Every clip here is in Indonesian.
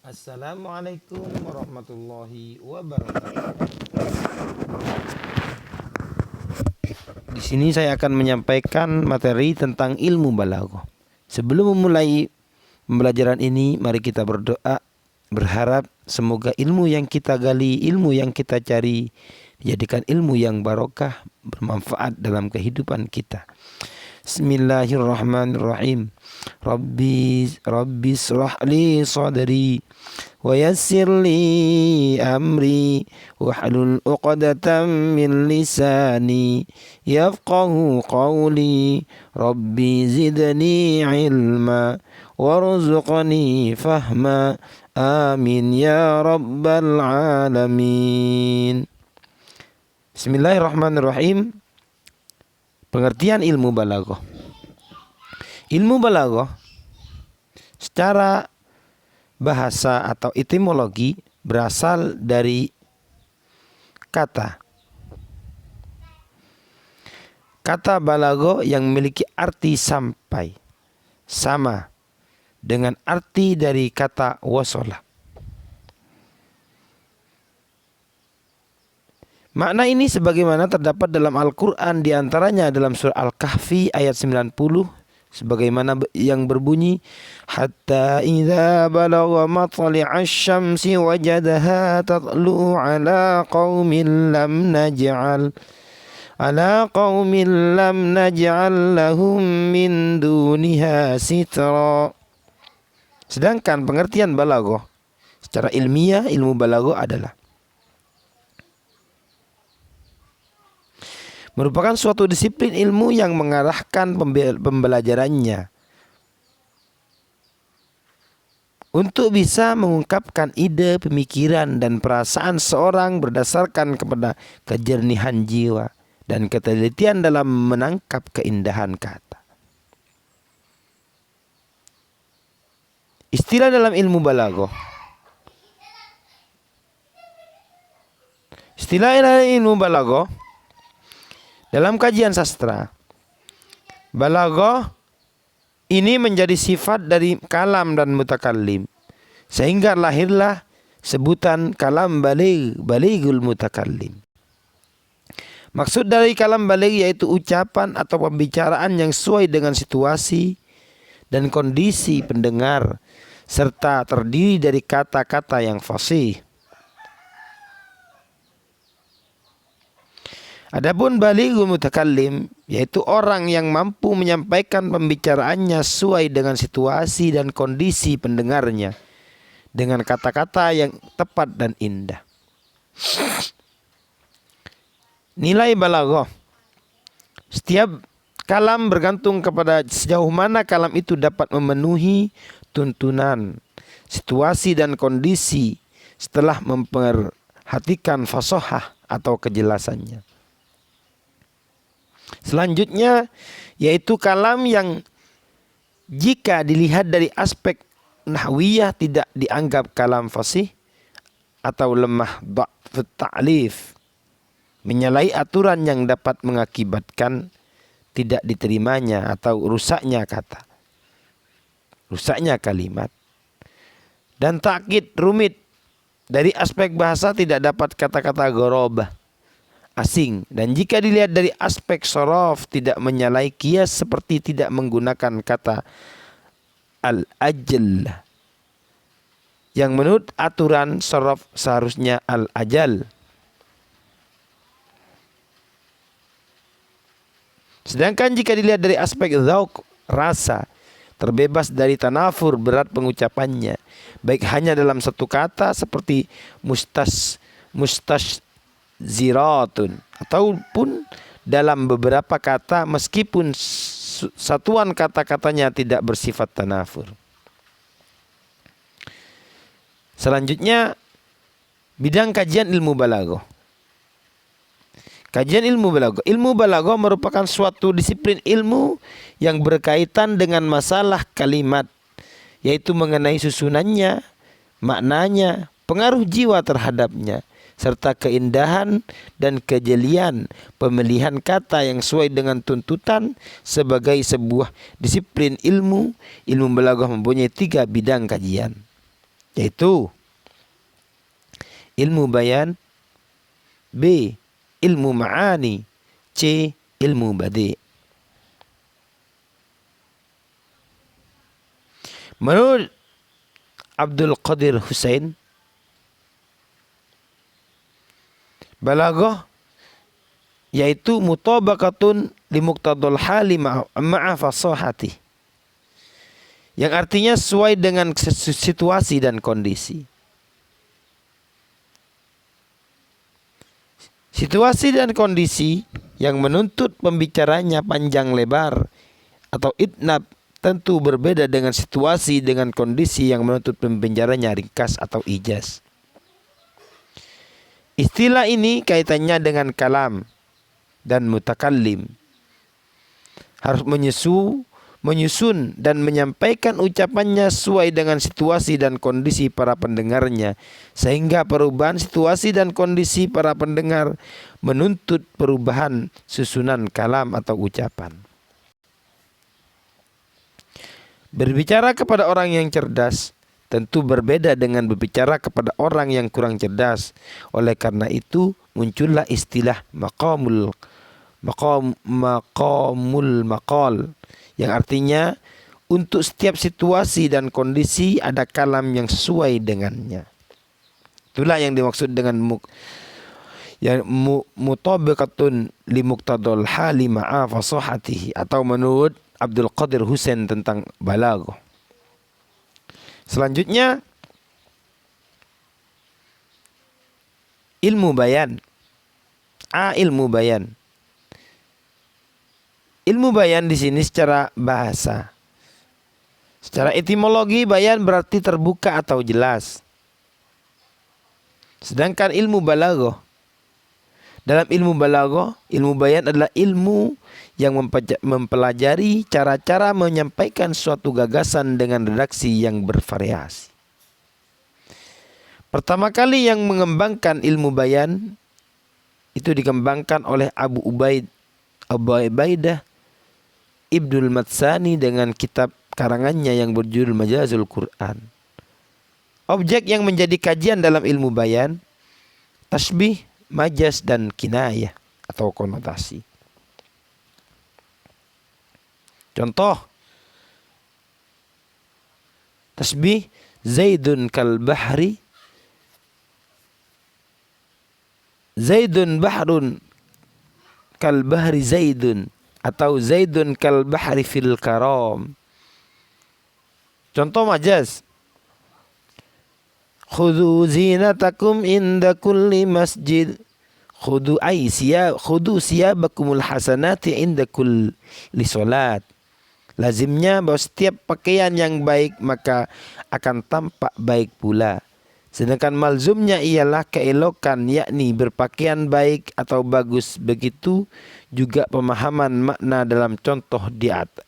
Assalamualaikum warahmatullahi wabarakatuh. Di sini saya akan menyampaikan materi tentang ilmu balaghah. Sebelum memulai pembelajaran ini, mari kita berdoa, berharap semoga ilmu yang kita gali, ilmu yang kita cari dijadikan ilmu yang barokah, bermanfaat dalam kehidupan kita. Bismillahirrahmanirrahim. Rabbi shrah li sadri wa yassir li amri wahlul 'uqdatam min lisani yafqahu qawli. Rabbi zidni ilma warzuqni fahma. Amin ya rabbal alamin. Bismillahirrahmanirrahim. Pengertian ilmu balaghah. Ilmu balaghah secara bahasa atau etimologi berasal dari kata balaghah yang memiliki arti sampai, sama dengan arti dari kata wasala. Makna ini sebagaimana terdapat dalam Al-Quran, diantaranya dalam surah Al-Kahfi ayat 90, sebagaimana yang berbunyi, hatta idza balagha matli'asy syamsi wajadaha tatlu'u ala qaumin lam naj'al lahum min duniha sitra. Sedangkan pengertian balaghah secara ilmiah, ilmu balaghah adalah merupakan suatu disiplin ilmu yang mengarahkan pembelajarannya untuk bisa mengungkapkan ide, pemikiran, dan perasaan seorang berdasarkan kepada kejernihan jiwa dan ketelitian dalam menangkap keindahan kata. Istilah dalam ilmu balaghah. Istilah dalam ilmu balaghah dalam kajian sastra, balaghah ini menjadi sifat dari kalam dan mutakallim, sehingga lahirlah sebutan kalam balighul mutakallim. Maksud dari kalam baligh yaitu ucapan atau pembicaraan yang sesuai dengan situasi dan kondisi pendengar, serta terdiri dari kata-kata yang fasih. Adapun balighul mutakallim yaitu orang yang mampu menyampaikan pembicaraannya sesuai dengan situasi dan kondisi pendengarnya dengan kata-kata yang tepat dan indah. Nilai balaghah. Setiap kalam bergantung kepada sejauh mana kalam itu dapat memenuhi tuntunan, situasi dan kondisi setelah memperhatikan fasahah atau kejelasannya. Selanjutnya yaitu kalam yang jika dilihat dari aspek nahwiyah tidak dianggap kalam fasih atau lemah dha'fut ta'lif, menyalahi aturan yang dapat mengakibatkan tidak diterimanya atau rusaknya kata, rusaknya kalimat, dan takkid rumit. Dari aspek bahasa tidak dapat kata-kata gharabah, asing, dan jika dilihat dari aspek sorof tidak menyalahi kias seperti tidak menggunakan kata al-ajal yang menurut aturan sorof seharusnya al-ajal. Sedangkan jika dilihat dari aspek dzauq, rasa, terbebas dari tanafur berat pengucapannya, baik hanya dalam satu kata seperti ziratun ataupun dalam beberapa kata meskipun satuan kata-katanya tidak bersifat tanafur. Selanjutnya bidang kajian ilmu balaghah. Kajian ilmu balaghah. Ilmu balaghah merupakan suatu disiplin ilmu yang berkaitan dengan masalah kalimat, yaitu mengenai susunannya, maknanya, pengaruh jiwa terhadapnya, serta keindahan dan kejelian pemilihan kata yang sesuai dengan tuntutan. Sebagai sebuah disiplin ilmu, ilmu balaghah mempunyai 3 bidang kajian. yaitu ilmu bayan, B. ilmu ma'ani, C. ilmu badi'. Menurut Abdul Qadir Husain, balaghah yaitu mutabaqatun li muqtadal hali ma'a fasahati, yang artinya sesuai dengan situasi dan kondisi. Situasi dan kondisi yang menuntut pembicaranya panjang lebar atau itnab tentu berbeda dengan situasi dengan kondisi yang menuntut pembicaranya ringkas atau ijaz. Istilah ini kaitannya dengan kalam dan mutakallim. Harus menyusun dan menyampaikan ucapannya sesuai dengan situasi dan kondisi para pendengarnya, sehingga perubahan situasi dan kondisi para pendengar menuntut perubahan susunan kalam atau ucapan. Berbicara kepada orang yang cerdas tentu berbeda dengan berbicara kepada orang yang kurang cerdas. Oleh karena itu muncullah istilah maqamul maqal, yang artinya untuk setiap situasi dan kondisi ada kalam yang sesuai dengannya. Itulah yang dimaksud dengan mutabiqatun li muqtadal hali ma'a fasahatihi, atau menurut Abdul Qadir Husain tentang balaghah. Selanjutnya ilmu bayan. Ilmu bayan. Ilmu bayan di sini secara bahasa. Secara etimologi bayan berarti terbuka atau jelas. Sedangkan ilmu balaghah, dalam ilmu balaghah, ilmu bayan adalah ilmu yang mempelajari cara-cara menyampaikan suatu gagasan dengan redaksi yang bervariasi. Pertama kali yang mengembangkan ilmu bayan itu dikembangkan oleh Abu Ubaidah Ibnul Matsani dengan kitab karangannya yang berjudul Majazul Quran. Objek yang menjadi kajian dalam ilmu bayan, tasbih, majaz, dan kinayah atau konotasi. Contoh, tasbih Zaidun kal bahri, Zaidun bahrun kal bahri Zaidun, atau Zaidun kal bahri fil karam. Contoh majaz, khudhu zinatakum inda kulli masjid, khudhu siyabakumul hasanati inda kulli salat. Lazimnya bahwa setiap pakaian yang baik maka akan tampak baik pula. Sedangkan malzumnya ialah keelokan, yakni berpakaian baik atau bagus. Begitu juga pemahaman makna dalam contoh di atas.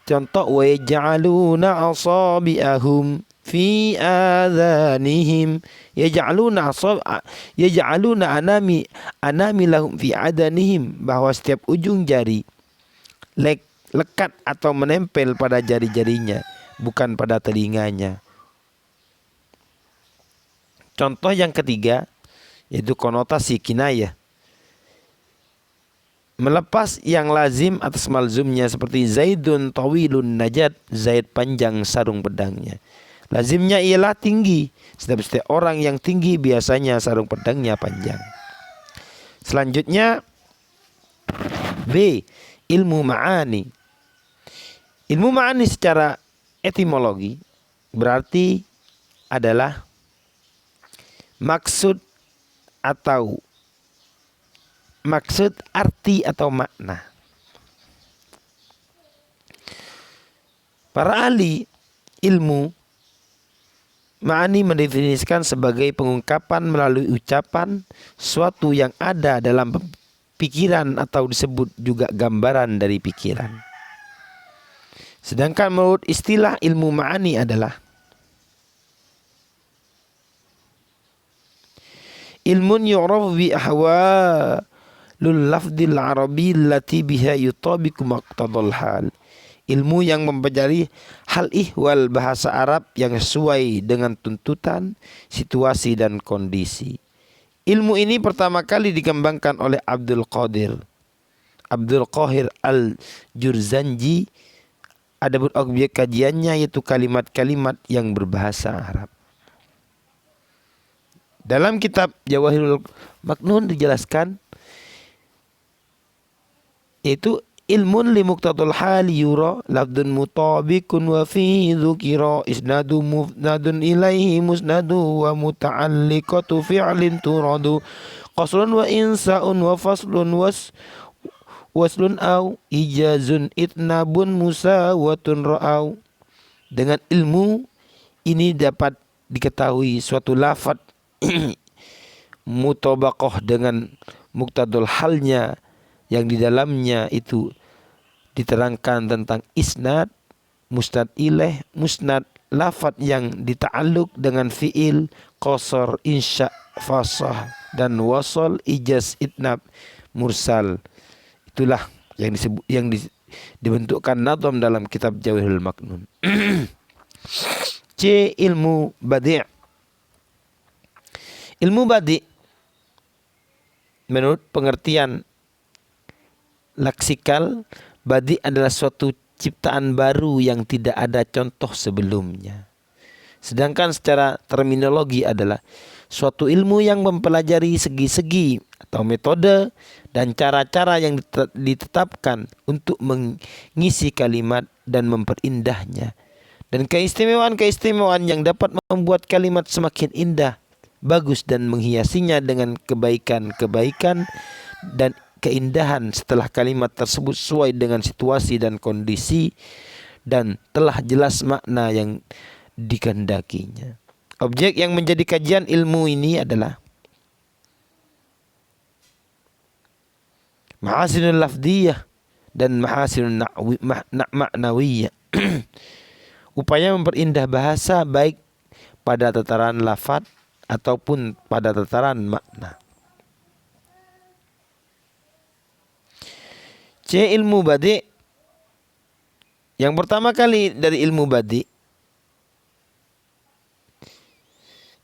Contoh, wa yaj'aluna asabi'ahum fi adhanihim, yaj'aluna anami lahum fi adanihim, bahwa setiap ujung jari lekat atau menempel pada jari-jarinya, bukan pada telinganya. Contoh yang ketiga yaitu konotasi kinayah, melepas yang lazim atas malzumnya, seperti Zaidun tawilun najat, Zaid panjang sarung pedangnya. Lazimnya ialah tinggi, setiap orang yang tinggi biasanya sarung pedangnya panjang. Selanjutnya B. Ilmu ma'ani. Ilmu ma'ani secara etimologi berarti adalah maksud atau arti atau makna. Para ahli ilmu ma'ani mendefinisikan sebagai pengungkapan melalui ucapan suatu yang ada dalam pikiran, atau disebut juga gambaran dari pikiran. Sedangkan menurut istilah ilmu ma'ani adalah ilmun yu'raf bi ahwalul lafdil arabi allati biha yutabiqu maqtadal hal. ilmu yang mempelajari hal ihwal bahasa Arab yang sesuai dengan tuntutan, situasi dan kondisi. Ilmu ini pertama kali dikembangkan oleh Abdul Qahir Al-Jurzanji. Adapun objek kajiannya yaitu kalimat-kalimat yang berbahasa Arab. Dalam kitab Jawahirul Maknun dijelaskan yaitu ilmun li muqtadul hal yura lafdun mutabikun wa fihi dzukira isnadu mufnadun ilaihi musnadu wa muta'alliqatu fi'lin turadu qaslun wa insa'un wa faslun waslun au ijazun itnabun musawatun ra'au. Dengan ilmu ini dapat diketahui suatu lafaz mutabaqah dengan muqtadul halnya yang di dalamnya itu diterangkan tentang isnad, musnad ilaih, musnad lafaz yang dita'alluq dengan fiil, qasar, insya, fasah dan wasal, ijaz, itnab, mursal. Itulah yang disebut dibentukkan nadham dalam kitab Jawahirul Maknun. C. Ilmu badi'. Ilmu badi' menurut pengertian leksikal, badi' adalah suatu ciptaan baru yang tidak ada contoh sebelumnya. Sedangkan secara terminologi adalah suatu ilmu yang mempelajari segi-segi atau metode dan cara-cara yang ditetapkan untuk mengisi kalimat dan memperindahnya. Dan keistimewaan-keistimewaan yang dapat membuat kalimat semakin indah, bagus dan menghiasinya dengan kebaikan-kebaikan dan keindahan setelah kalimat tersebut sesuai dengan situasi dan kondisi dan telah jelas makna yang dikehendakinya. Objek yang menjadi kajian ilmu ini adalah mahasinul lafdiyah dan mahasinul ma'nawiyah. Upaya memperindah bahasa baik pada tataran lafaz ataupun pada tataran makna. C. Ilmu badi'. Yang pertama kali dari ilmu badi'.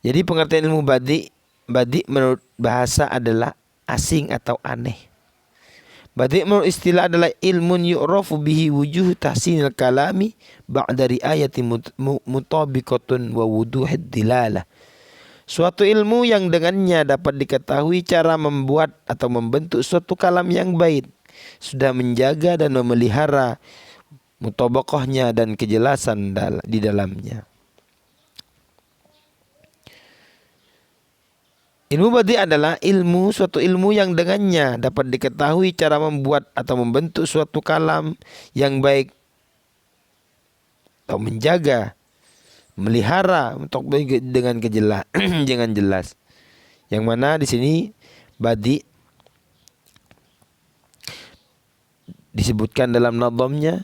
Jadi pengertian ilmu badi' menurut bahasa adalah asing atau aneh. Badi' menurut istilah adalah ilmun yu'rafu bihi wujuh tahsinil kalami ba'da riayati mutabiqatun wa wuduhid dilalah. Suatu ilmu yang dengannya dapat diketahui cara membuat atau membentuk suatu kalam yang baik, sudah menjaga dan memelihara mutabaqahnya dan kejelasan di dalamnya. Ilmu badi' adalah suatu ilmu yang dengannya dapat diketahui cara membuat atau membentuk suatu kalam yang baik atau menjaga, melihara untuk dengan dengan jelas. Yang mana di sini badi' disebutkan dalam nadhamnya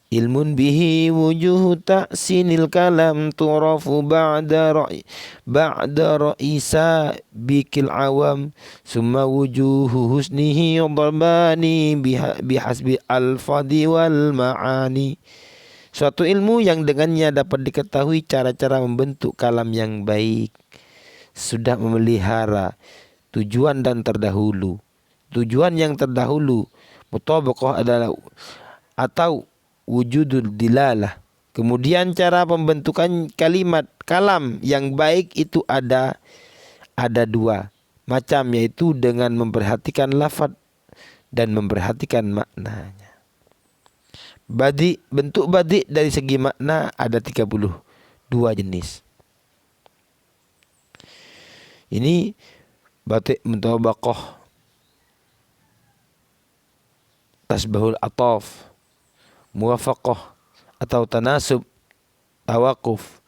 ilmun bihi wujuh ta'sinil kalam turafu ba'da ra'isa bikil awam summa wujuhu husnihi darbani bihasbi al-fadi wal ma'ani. Suatu ilmu yang dengannya dapat diketahui cara-cara membentuk kalam yang baik, sudah memelihara tujuan dan terdahulu. Tujuan yang terdahulu mutabaqah adalah atau wujudul dilalah. Kemudian cara pembentukan kalimat kalam yang baik itu ada dua macam, yaitu dengan memperhatikan lafaz dan memperhatikan maknanya. Bentuk badi' dari segi makna ada 32 jenis. Ini badi' mutabaqah, tasbahul ataf, muwafaqah atau tanasub, tawakuf,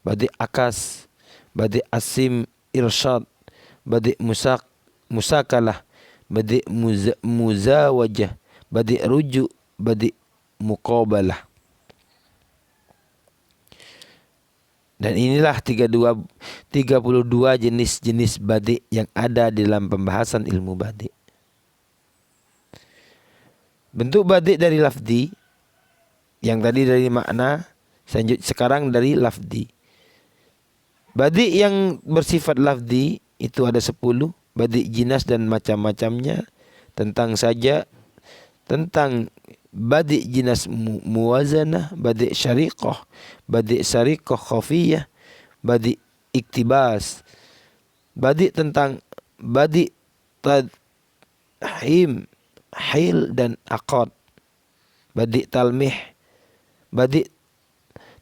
badi' akas, badi' asim irsyad, badi' musakalah, badi' muzawajah, badi' rujuk, badi' muqabalah. Dan inilah 32 jenis-jenis badi' yang ada dalam pembahasan ilmu badi'. Bentuk badi' dari lafzi Yang tadi dari makna, sekarang dari lafdi. Badi yang bersifat lafdi itu ada 10. Badi jinas dan macam-macamnya. Tentang badi jinas muwazanah, badi syariqah, badi syariqah khafiyah, badi iktibas, badi tentang badi tadhim, hil dan aqad, badi talmih, badi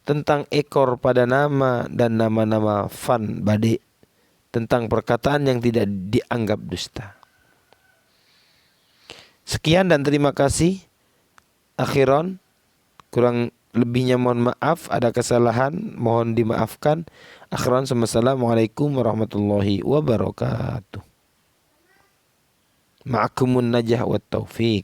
tentang ekor pada nama dan nama-nama fan, badi tentang perkataan yang tidak dianggap dusta. Sekian dan terima kasih. Akhiran, kurang lebihnya mohon maaf, ada kesalahan mohon dimaafkan. Akhiran, wassalamualaikum warahmatullahi wabarakatuh. Ma'akumun najah wat taufiq.